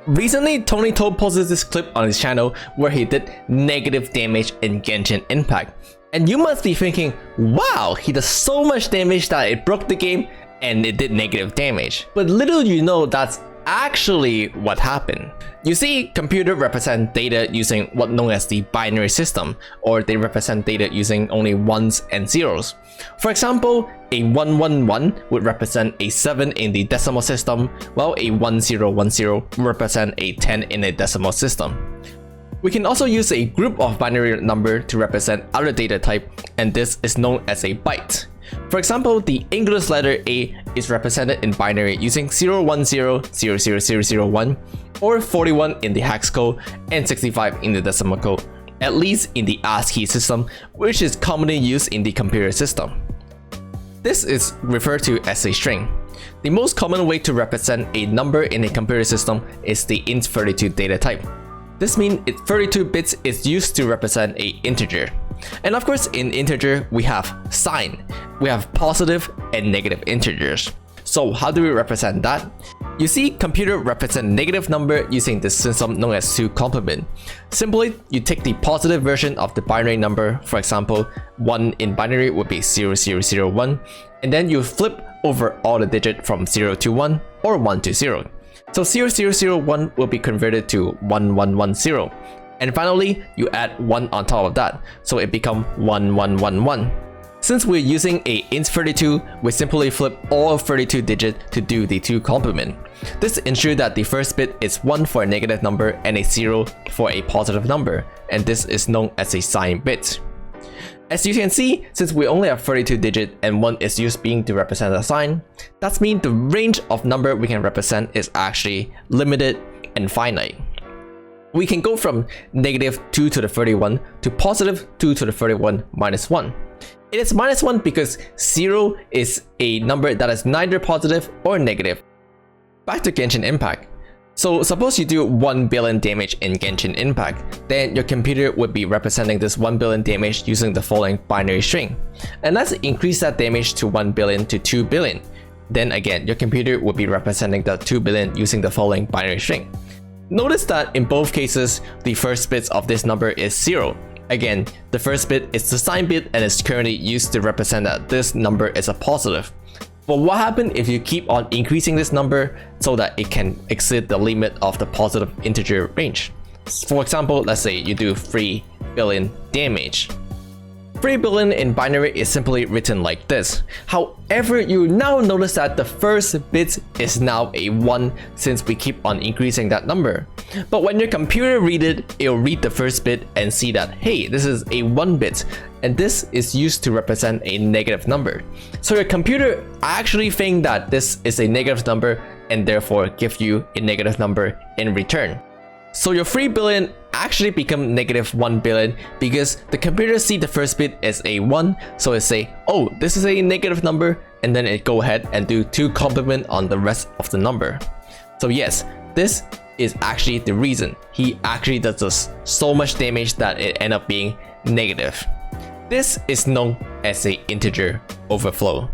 Recently, Tony Toad posted this clip on his channel where he did negative damage in Genshin Impact. And you must be thinking, wow, he does so much damage that it broke the game and it did negative damage. But little you know that's actually what happened. You see, computers represent data using what's known as the binary system, or they represent data using only ones and zeros. For example, a 111 would represent a 7 in the decimal system, while a 1010 would represent a 10 in a decimal system. We can also use a group of binary number to represent other data type, and this is known as a byte. For example, the English letter A is represented in binary using 0100001, or 41 in the hex code and 65 in the decimal code, at least in the ASCII system, which is commonly used in the computer system. This is referred to as a string. The most common way to represent a number in a computer system is the int32 data type. This means 32 bits is used to represent an integer. And of course, in integer, we have sign. We have positive and negative integers. So how do we represent that? You see, computer represent negative number using this system known as 2 complement. Simply, you take the positive version of the binary number, for example, 1 in binary would be 0001, and then you flip over all the digits from 0 to 1 or 1 to 0. So 0001 will be converted to 1110. And finally, you add 1 on top of that, so it becomes 1111. Since we're using a int32, we simply flip all 32 digits to do the 2 complement. This ensures that the first bit is 1 for a negative number and a 0 for a positive number, and this is known as a sign bit. As you can see, since we only have 32 digits and 1 is used being to represent a sign, that means the range of number we can represent is actually limited and finite. We can go from negative 2 to the 31 to positive 2 to the 31 minus 1. It is minus 1 because 0 is a number that is neither positive or negative. Back to Genshin Impact. So suppose you do 1 billion damage in Genshin Impact, then your computer would be representing this 1 billion damage using the following binary string. And let's increase that damage to 1 billion to 2 billion. Then again, your computer would be representing the 2 billion using the following binary string. Notice that in both cases, the first bit of this number is 0. Again, the first bit is the sign bit and is currently used to represent that this number is a positive. But what happens if you keep on increasing this number so that it can exceed the limit of the positive integer range? For example, let's say you do 3 billion damage. 3 billion in binary is simply written like this. However, you now notice that the first bit is now a 1 since we keep on increasing that number. But when your computer reads it, it'll read the first bit and see that, hey, this is a 1 bit, and this is used to represent a negative number. So your computer actually thinks that this is a negative number and therefore give you a negative number in return. So your 3 billion actually become negative 1 billion because the computer see the first bit as a 1, so it say, oh, this is a negative number, and then it go ahead and do 2 complement on the rest of the number. So yes, this is actually the reason he actually does so much damage that it end up being negative. This is known as an integer overflow.